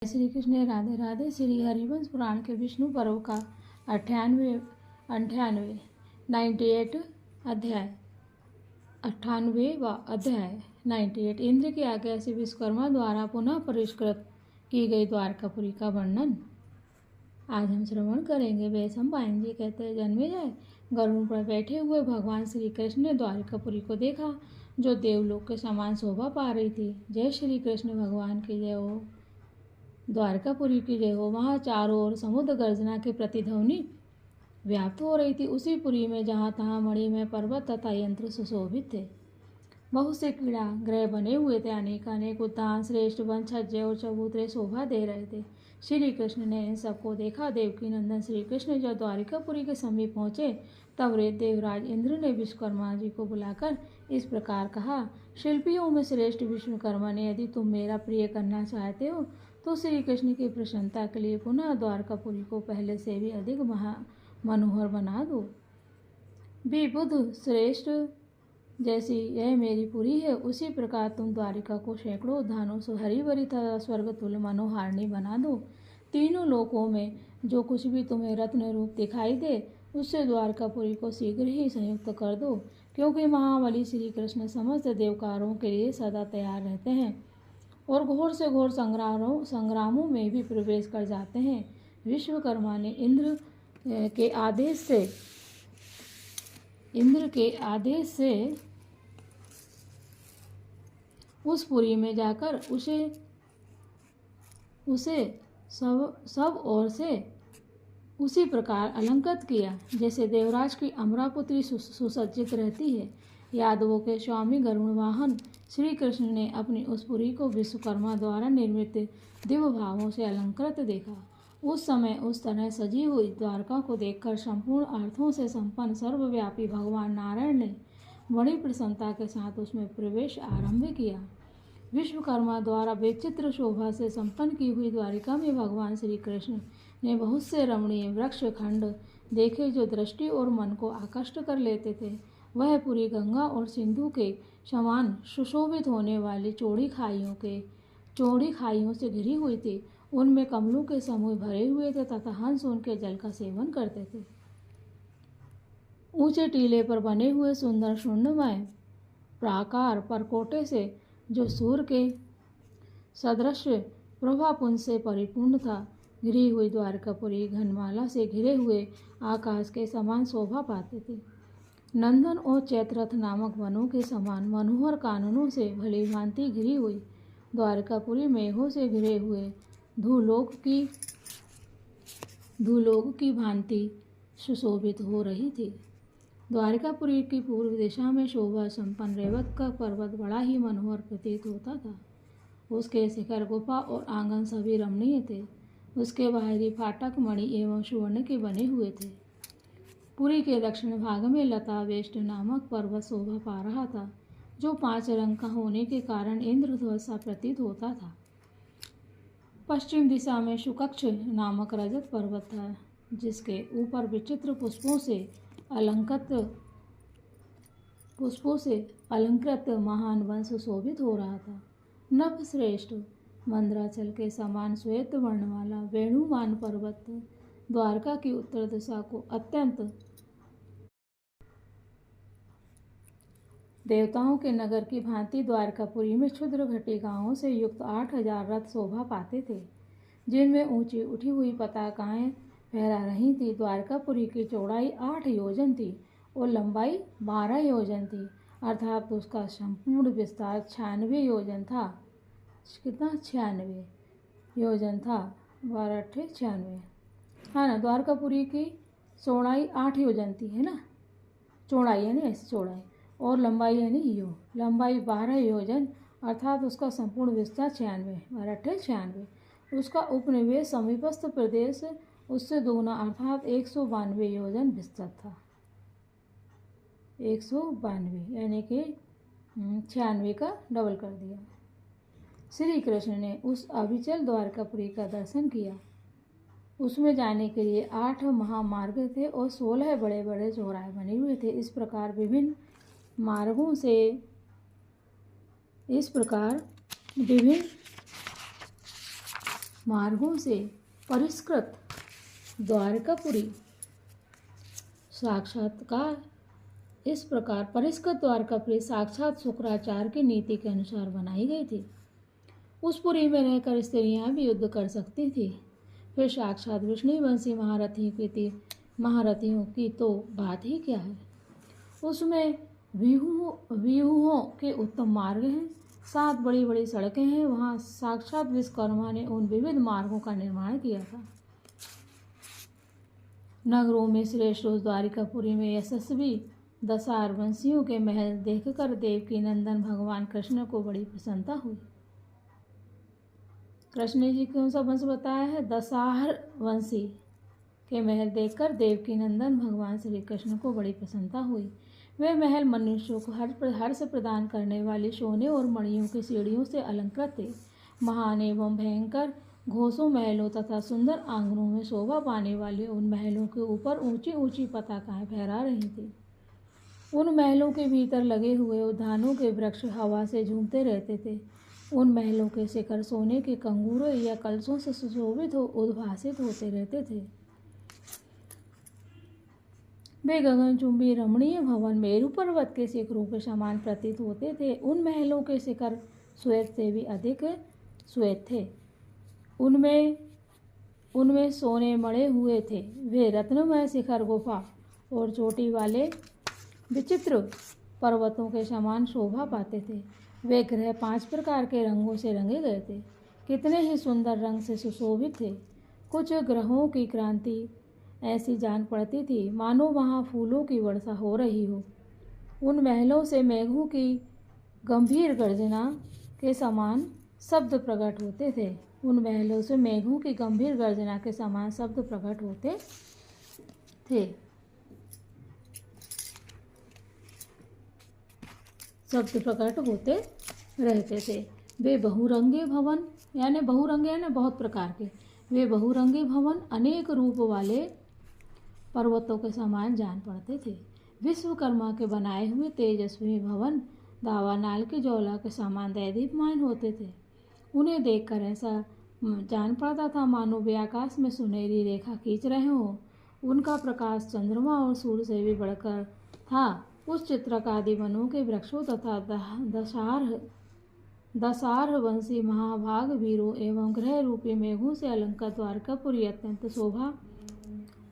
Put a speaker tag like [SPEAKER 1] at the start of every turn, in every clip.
[SPEAKER 1] श्री कृष्ण राधे राधे। श्री हरिवंश पुराण के विष्णु पर्व का 98 अध्याय 98 इंद्र की आज्ञा से विश्वकर्मा द्वारा पुनः परिष्कृत की गई द्वारकापुरी का वर्णन आज हम श्रवण करेंगे। वे सम्पायन जी कहते हैं, जन्मेजय, गरुड़ पर बैठे हुए भगवान श्री कृष्ण ने द्वारकापुरी को देखा जो देवलोक के समान शोभा पा रही थी। जय श्री कृष्ण भगवान की जय हो, द्वारकापुरी की जय हो। वहाँ चारों ओर समुद्र गर्जना की प्रतिध्वनि व्याप्त हो रही थी। उसी पुरी में जहाँ तहाँ मणिमय पर्वत तथा यंत्र सुशोभित थे। बहुत से क्रीड़ा ग्रह बने हुए थे। अनेक उद्यान, श्रेष्ठ वन, छज्जे और चबूतरे शोभा दे रहे थे। श्री कृष्ण ने इन सबको देखा। देवकी नंदन श्री कृष्ण जब द्वारिकापुरी के समीप पहुँचे तब देवराज इंद्र ने विश्वकर्मा जी को बुलाकर इस प्रकार कहा, शिल्पियों में श्रेष्ठ विश्वकर्मा ने, यदि तुम मेरा प्रिय करना चाहते हो तो श्री कृष्ण की प्रसन्नता के लिए पुनः द्वारकापुरी को पहले से भी अधिक मनोहर बना दो। विबुध श्रेष्ठ जैसी यह मेरी पुरी है, उसी प्रकार तुम द्वारिका को सैकड़ों उद्यानों से हरी भरी तथा स्वर्ग तुल्य मनोहारिणी बना दो। तीनों लोकों में जो कुछ भी तुम्हें रत्न रूप दिखाई दे उससे द्वारकापुरी को शीघ्र ही संयुक्त कर दो, क्योंकि महाबली श्री कृष्ण समस्त देवकारों के लिए सदा तैयार रहते हैं और घोर से घोर संग्रामों में भी प्रवेश कर जाते हैं। विश्वकर्मा ने इंद्र के आदेश से उस पुरी में जाकर उसे सब ओर से उसी प्रकार अलंकृत किया जैसे देवराज की अमरापुत्री सुसज्जित रहती है। यादवों के स्वामी गरुड़ वाहन श्री कृष्ण ने अपनी उस पुरी को विश्वकर्मा द्वारा निर्मित दिव्य भावों से अलंकृत देखा। उस समय उस तरह सजी हुई द्वारका को देखकर संपूर्ण अर्थों से संपन्न सर्वव्यापी भगवान नारायण ने बड़ी प्रसन्नता के साथ उसमें प्रवेश आरंभ किया। विश्वकर्मा द्वारा विचित्र शोभा से संपन्न की हुई द्वारिका में भगवान श्री कृष्ण ने बहुत से रमणीय वृक्ष खंड देखे जो दृष्टि और मन को आकर्षित कर लेते थे। वह पुरी गंगा और सिंधु के समान सुशोभित होने वाली चौड़ी खाइयों से घिरी हुई थी। उनमें कमलों के समूह भरे हुए थे तथा हंस उनके जल का सेवन करते थे। ऊंचे टीले पर बने हुए सुंदर शून्यमय प्राकार परकोटे से जो सूर्य के सदृश प्रभापुंज से परिपूर्ण था, घिरी हुई द्वारकापुरी घनमाला से घिरे हुए आकाश के समान शोभा पाते थे। नंदन और चैत्ररथ नामक वनों के समान मनोहर काननों से भली भांति घिरी हुई द्वारकापुरी मेघों से घिरे हुए धूलोक की भांति सुशोभित हो रही थी। द्वारकापुरी की पूर्व दिशा में शोभा संपन्न रेवत का पर्वत बड़ा ही मनोहर प्रतीत होता था। उसके शिखर, गुफा और आंगन सभी रमणीय थे। उसके बाहरी फाटक मणि एवं सुवर्ण के बने हुए थे। पुरी के दक्षिण भाग में लता वेष्ट नामक पर्वत शोभा पा रहा था, जो 5 रंग का होने के कारण इंद्रध्वज सा प्रतीत होता था। पश्चिम दिशा में शुकक्ष नामक रजत पर्वत था, जिसके ऊपर विचित्र पुष्पों से अलंकृत महान वंश शोभित हो रहा था। नभ श्रेष्ठ मंद्राचल के समान श्वेत वर्ण वाला वेणुमान पर्वत द्वारका की उत्तर दिशा को अत्यंत देवताओं के नगर की भांति द्वारकापुरी में क्षुद्र घटिकाओं से युक्त 8000 रथ शोभा पाते थे, जिनमें ऊंची उठी हुई पताकाएं फहरा रही थी। द्वारकापुरी की चौड़ाई 8 योजन थी और लंबाई 12 योजन थी, अर्थात उसका संपूर्ण विस्तार 96 योजन था। कितना? 96 योजन था। 12 × 8 = 96, हाँ ना। द्वारकापुरी की चौड़ाई 8 योजन थी, है ना। चौड़ाई यानी ऐसी चौड़ाई, और लंबाई यानी लंबाई 12 योजन, अर्थात उसका संपूर्ण विस्तार 96। 12 × 8 = 96। उसका उपनिवेश समीपस्थ प्रदेश उससे दोगुना अर्थात 192 योजन विस्तृत था। 192 यानी कि 96 का डबल कर दिया। श्री कृष्ण ने उस अविचल द्वारकापुरी का दर्शन किया। उसमें जाने के लिए 8 महामार्ग थे और 16 बड़े बड़े चौराहे बने हुए थे। इस प्रकार विभिन्न मार्गों से परिष्कृत द्वारकापुरी साक्षात्कार इस प्रकार परिष्कृत द्वारकापुरी साक्षात शुक्राचार्य की नीति के अनुसार बनाई गई थी। उस पुरी में रहकर स्त्रियां भी युद्ध कर सकती थी। फिर साक्षात विष्णुवंशी महारथियों की तो बात ही क्या है। उसमें व्यूहों के उत्तम मार्ग हैं, 7 बड़ी बड़ी सड़कें हैं। वहाँ साक्षात विश्वकर्मा ने उन विविध मार्गों का निर्माण किया था। नगरों में श्रेष्ठ उस द्वारिकापुरी में यशस्वी दशार वंशियों के महल देखकर देवकी नंदन भगवान कृष्ण को बड़ी प्रसन्नता हुई। कृष्ण जी कौन सा वंश बताया है? दशार वंशी के महल देखकर देवकी नंदन भगवान श्री कृष्ण को बड़ी प्रसन्नता हुई। वे महल मनुष्यों को हर्ष प्रदान करने वाली सोने और मणियों की सीढ़ियों से अलंकृत थे। महान एवं भयंकर घोषों महलों तथा सुंदर आंगनों में शोभा पाने वाले उन महलों के ऊपर ऊंची ऊंची पताकाएं फहरा रही थी। उन महलों के भीतर लगे हुए उद्यानों के वृक्ष हवा से झूमते रहते थे। उन महलों के शिखर सोने के कंगूरों या कलशों से सुशोभित उद्भासित होते रहते थे। वे गगनचुंबी रमणीय भवन मेरु पर्वत के शिखरों के समान प्रतीत होते थे। उन महलों के शिखर श्वेत से भी अधिक श्वेत थे। उनमें सोने मढ़े हुए थे। वे रत्नमय शिखर गुफा और चोटी वाले विचित्र पर्वतों के समान शोभा पाते थे। वे ग्रह 5 प्रकार के रंगों से रंगे गए थे। कितने ही सुंदर रंग से सुशोभित थे। कुछ ग्रहों की क्रांति ऐसी जान पड़ती थी मानो वहाँ फूलों की वर्षा हो रही हो। उन महलों से मेघों की गंभीर गर्जना के समान शब्द प्रकट होते थे। उन महलों से मेघों की गंभीर गर्जना के समान शब्द प्रकट होते थे। शब्द प्रकट होते रहते थे। वे बहुरंगे भवन यानी बहुत प्रकार के, वे बहुरंगे भवन अनेक रूप वाले पर्वतों के समान जान पड़ते थे। विश्वकर्मा के बनाए हुए तेजस्वी भवन दावानाल की ज्वाला के समान दैदीप्यमान होते थे। उन्हें देखकर ऐसा जान पड़ता था मानो वे आकाश में सुनहरी रेखा खींच रहे हों। उनका प्रकाश चंद्रमा और सूर्य से भी बढ़कर था। उस चित्रकादि वनों के वृक्षों तथा दशार वंशी महाभाग वीरों एवं ग्रह रूपी मेघों से अलंकृत द्वारकापुरी अत्यंत शोभा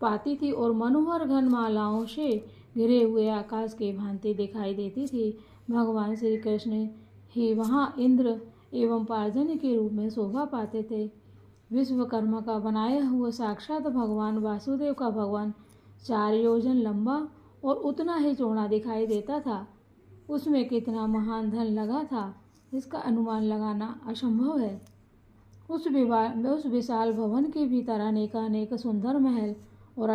[SPEAKER 1] पाती थी और मनोहर घन मालाओं से घिरे हुए आकाश की भांति दिखाई देती थी। भगवान श्री कृष्ण ही वहाँ इंद्र एवं पार्जन्य के रूप में शोभा पाते थे। विश्वकर्मा का बनाया हुआ साक्षात भगवान वासुदेव का भगवान 4 योजन लंबा और उतना ही चौड़ा दिखाई देता था। उसमें कितना महान धन लगा था इसका अनुमान लगाना असंभव है। उस विशाल भवन के भीतर अनेक सुंदर महल और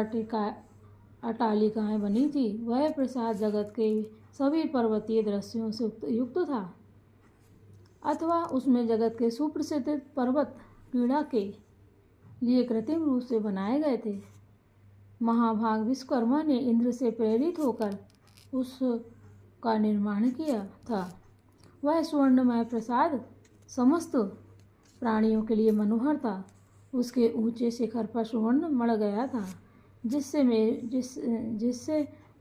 [SPEAKER 1] अट्टालिकाएं बनी थी। वह प्रसाद जगत के सभी पर्वतीय दृश्यों से युक्त था, अथवा उसमें जगत के सुप्रसिद्ध पर्वत पीड़ा के लिए कृत्रिम रूप से बनाए गए थे। महाभाग विश्वकर्मा ने इंद्र से प्रेरित होकर उसका निर्माण किया था। वह स्वर्णमय प्रसाद समस्त प्राणियों के लिए मनोहर था। उसके ऊंचे शिखर पर स्वर्ण मढ़ गया था, जिससे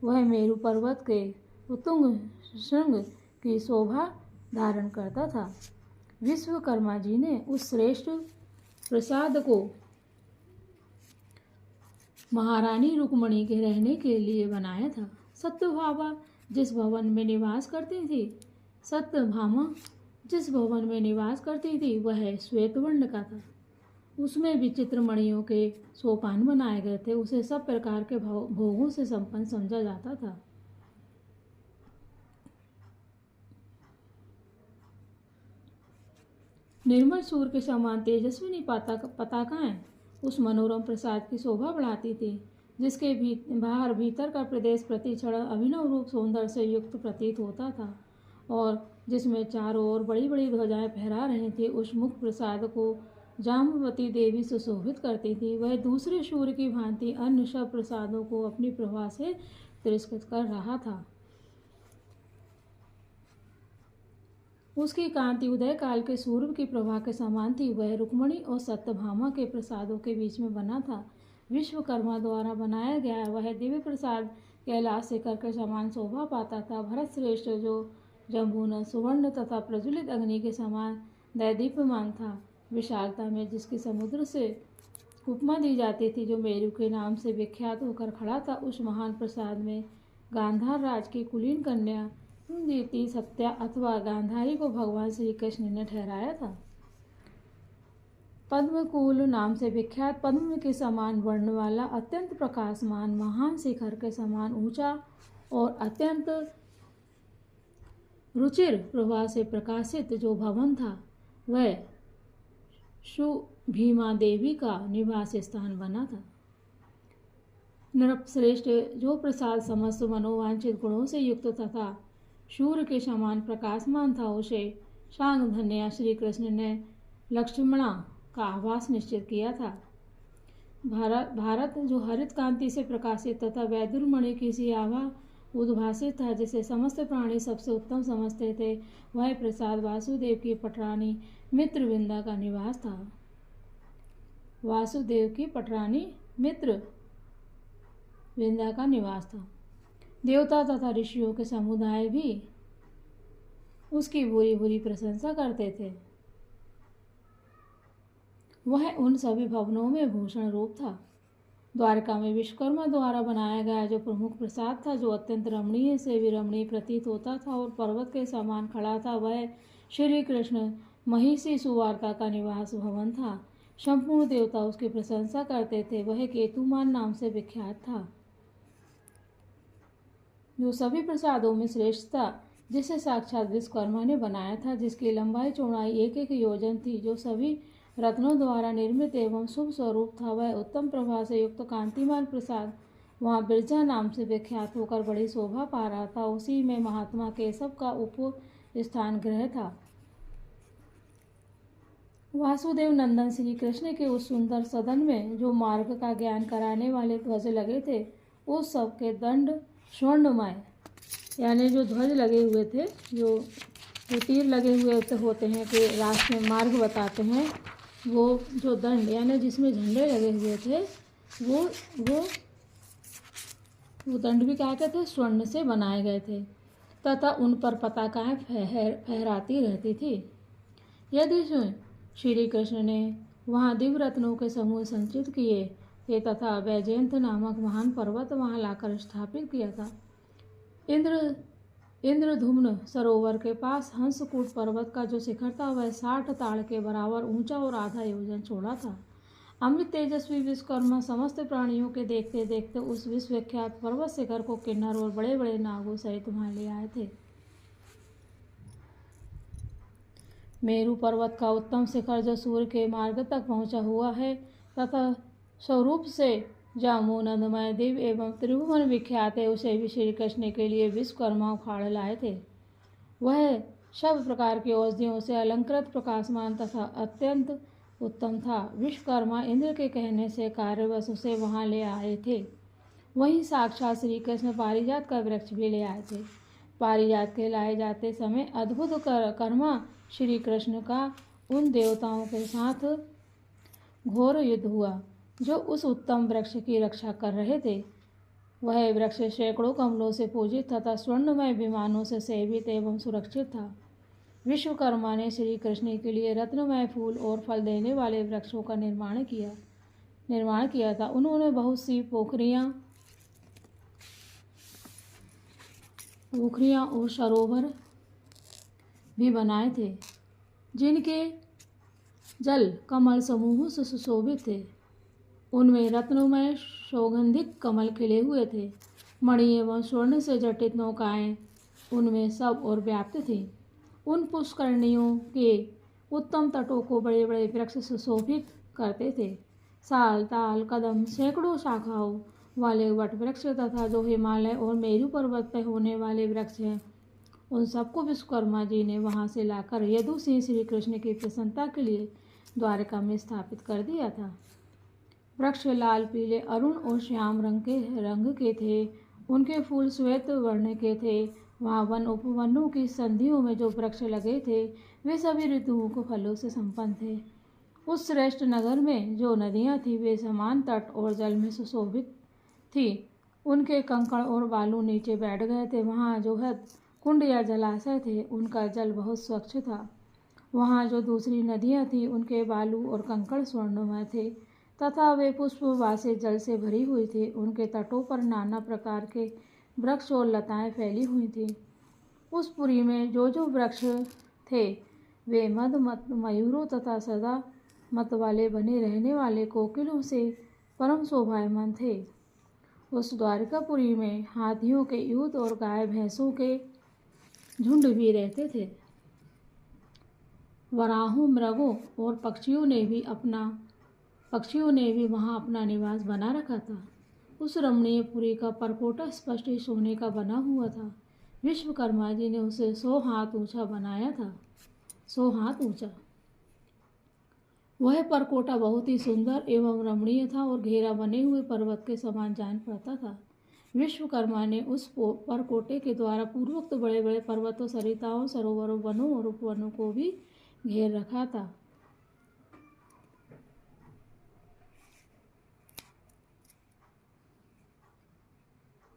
[SPEAKER 1] वह मेरु पर्वत के उत्तुंग श्रृंग की शोभा धारण करता था। विश्वकर्मा जी ने उस श्रेष्ठ प्रसाद को महारानी रुक्मणी के रहने के लिए बनाया था। सत्यभामा जिस भवन में निवास करती थी वह श्वेत वर्ण का था। उसमें विचित्र मणियों के सोपान बनाए गए थे। उसे सब प्रकार के भोगों से संपन्न समझा जाता था। निर्मल सूर्य के समान तेजस्विनी पताकाएं उस मनोरम प्रसाद की शोभा बढ़ाती थी, जिसके बाहर भीतर का प्रदेश प्रति क्षण अभिनव रूप सौंदर्य से युक्त प्रतीत होता था और जिसमें चारों ओर बड़ी बड़ी ध्वजाएं फहरा रही थी। उस मुख प्रसाद को जाम्बवती देवी सुशोभित करती थी। वह दूसरे सूर्य की भांति अन्य सब प्रसादों को अपनी प्रभा से तिरस्कृत कर रहा था। उसकी कांति उदय काल के सूर्य की प्रभा के समान थी। वह रुक्मणी और सत्यभामा के प्रसादों के बीच में बना था। विश्वकर्मा द्वारा बनाया गया वह दिव्य प्रसाद कैलाश शिखर के समान शोभा पाता था। भरत श्रेष्ठ जो जम्बून सुवर्ण तथा प्रज्वलित अग्नि के समान दैदीप्यमान था, विशालता में जिसकी समुद्र से उपमा दी जाती थी, जो मेरु के नाम से विख्यात होकर खड़ा था। उस महान प्रसाद में गांधार राज की कुलीन कन्या कुंती सत्या अथवा गांधारी को भगवान श्री कृष्ण ने ठहराया था। पद्मकूल नाम से विख्यात पद्म के समान वर्ण वाला अत्यंत प्रकाशमान महान शिखर के समान ऊंचा और अत्यंत रुचिर प्रभा से प्रकाशित जो भवन था, वह सुभीमा देवी का निवास स्थान बना था। नृपश्रेष्ठ जो प्रसाद समस्त मनोवांछित गुणों से युक्त तथा सूर्य के समान प्रकाशमान था, उसे शांगधन्या श्री कृष्ण ने लक्ष्मणा का आवास निश्चित किया था। भारत जो हरित कांति से प्रकाशित तथा वैदुर्मणि की सी आभा उद्भासित था, जिसे समस्त प्राणी सबसे उत्तम समझते थे, वह प्रसाद वासुदेव की पटरानी मित्र वृंदा का निवास था। वासुदेव की पटरानी मित्र वृंदा का निवास था। देवता तथा ऋषियों के समुदाय भी उसकी बुरी बुरी प्रशंसा करते थे। वह उन सभी भवनों में भूषण रूप था। द्वारका में विश्वकर्मा द्वारा बनाया गया जो प्रमुख प्रसाद था, जो अत्यंत रमणीय से भी रमणीय प्रतीत होता था और पर्वत के समान खड़ा था, वह श्री कृष्ण महिषी सुवार्ता का निवास भवन था। संपूर्ण देवता उसकी प्रशंसा करते थे। वह केतुमान नाम से विख्यात था, जो सभी प्रसादों में श्रेष्ठ था, जिसे साक्षात विश्वकर्मा ने बनाया था, जिसकी लंबाई चौड़ाई 1-1 योजन थी, जो सभी रत्नों द्वारा निर्मित एवं शुभ स्वरूप था। वह उत्तम प्रभा से युक्त कांतिमान प्रसाद वहाँ बिरजा नाम से विख्यात होकर बड़ी शोभा पा रहा था। उसी में महात्मा केशव का उप स्थान गृह था। वासुदेव नंदन श्री कृष्ण के उस सुंदर सदन में जो मार्ग का ज्ञान कराने वाले ध्वज लगे थे, उस सब के दंड स्वर्णमय, यानी जो ध्वज लगे हुए थे, जो तीर लगे हुए होते हैं कि रास्ते में मार्ग बताते हैं, वो जो दंड यानी जिसमें झंडे लगे हुए थे, वो दंड भी क्या कहते थे, स्वर्ण से बनाए गए थे तथा उन पर पताकाएं फहराती रहती थी। यदि श्री कृष्ण ने वहाँ दिव्य रत्नों के समूह संचित किए थे तथा वैजयंत नामक महान पर्वत वहाँ लाकर स्थापित किया था। इंद्रधुम्न सरोवर के पास हंसकूट पर्वत का जो शिखर था, वह 60 ताड़ के बराबर ऊंचा और आधा योजन चौड़ा था। अमृत तेजस्वी विश्वकर्मा समस्त प्राणियों के देखते देखते उस विश्वविख्यात पर्वत शिखर को किन्नर और बड़े बड़े नागों सहित वहां ले आए थे। मेरु पर्वत का उत्तम शिखर जो सूर्य के मार्ग तक पहुंचा हुआ है तथा स्वरूप से जामुनंदमय दिव्य एवं त्रिभुवन विख्यात है, उसे भी श्री कृष्ण के लिए विश्वकर्मा उखाड़ लाए थे। वह सब प्रकार की औषधियों से अलंकृत प्रकाशमान तथा अत्यंत उत्तम था। विश्वकर्मा इंद्र के कहने से कार्यवश उसे वहां ले आए थे। वहीं साक्षात श्री कृष्ण पारिजात का वृक्ष भी ले आए थे। पारिजात के लाए जाते समय अद्भुत कर्मा श्री कृष्ण का उन देवताओं के साथ घोर युद्ध हुआ जो उस उत्तम वृक्ष की रक्षा कर रहे थे। वह वृक्ष सैकड़ों कमलों से पूजित तथा स्वर्णमय विमानों से सेवित एवं सुरक्षित था। विश्वकर्मा ने श्री कृष्ण के लिए रत्नमय फूल और फल देने वाले वृक्षों का निर्माण किया था। उन्होंने बहुत सी पोखरियां और सरोवर भी बनाए थे, जिनके जल कमल समूह से सुशोभित थे। उनमें रत्नमय सौगंधिक कमल खिले हुए थे। मणि एवं स्वर्ण से जटित नौकाएं उनमें सब और व्याप्त थीं। उन पुष्करणियों के उत्तम तटों को बड़े बड़े वृक्ष सुशोभित करते थे। साल, ताल, कदम, सैकड़ों शाखाओं वाले वट वृक्ष तथा जो हिमालय और मेरु पर्वत पर होने वाले वृक्ष हैं, उन सबको विश्वकर्मा जी ने वहां से लाकर यदु सिंह श्री कृष्ण की प्रसन्नता के लिए द्वारका में स्थापित कर दिया था। वृक्ष लाल, पीले, अरुण और श्याम रंग के थे। उनके फूल श्वेत वर्ण के थे वहाँ वन उपवनों की संधियों में जो वृक्ष लगे थे वे सभी ऋतुओं को फलों से संपन्न थे। उस श्रेष्ठ नगर में जो नदियाँ थीं वे समान तट और जल में सुशोभित थी। उनके कंकड़ और बालू नीचे बैठ गए थे। वहाँ जो है कुंड या जलाशय थे उनका जल बहुत स्वच्छ था। वहाँ जो दूसरी नदियाँ थीं उनके बालू और कंकड़ स्वर्णमय थे तथा वे पुष्पवासी जल से भरी हुई थी। उनके तटों पर नाना प्रकार के वृक्ष और लताएं फैली हुई थीं। उस पुरी में जो वृक्ष थे वे मद मत मयूरों तथा सदा मत वाले बने रहने वाले कोकिलों से परम शोभायमान थे। उस द्वारिकापुरी में हाथियों के युद्ध और गाय भैंसों के झुंड भी रहते थे। वराहों, मृगों और पक्षियों ने भी वहाँ अपना निवास बना रखा था। उस रमणीय पुरी का परकोटा स्पष्ट सोने का बना हुआ था। विश्वकर्मा जी ने उसे 100 हाथ ऊंचा बनाया था। 100 हाथ ऊंचा वह परकोटा बहुत ही सुंदर एवं रमणीय था और घेरा बने हुए पर्वत के समान जान पड़ता था। विश्वकर्मा ने उस परकोटे के द्वारा पूर्वोक्त बड़े बड़े पर्वतों, सरिताओं, सरोवरों, वनों और उपवनों को भी घेर रखा था।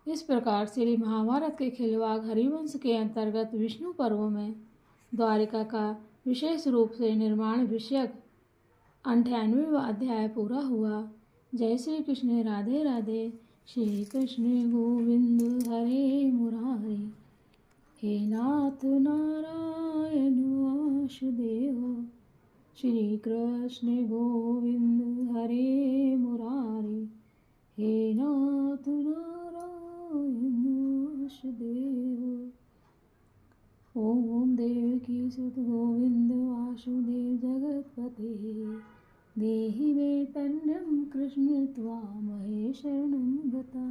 [SPEAKER 1] इस प्रकार श्री महाभारत के खिलवाड़ हरिवंश के अंतर्गत विष्णु पर्व में द्वारिका का विशेष रूप से निर्माण विषयक 98वां अध्याय पूरा हुआ। जय श्री कृष्ण। राधे राधे। श्री कृष्ण गोविंद हरे मुरारे, हे नाथ नारायण वासुदेव। श्री कृष्ण गोविंद हरे मुरारे, हे नाथ नारायण वासुदेव। ओम देवकी सुत गोविंद वासुदेव जगतपते, देहि मे तन्यं कृष्ण त्वामहे शरणं गता।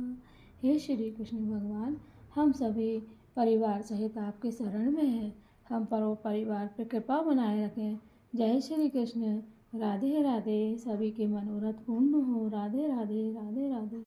[SPEAKER 1] हे श्री कृष्ण भगवान, हम सभी परिवार सहित आपके शरण में हैं। हम पर परिवार पर कृपा बनाए रखें। जय श्री कृष्ण। राधे राधे। सभी के मनोरथ पूर्ण हो। राधे राधे। राधे राधे।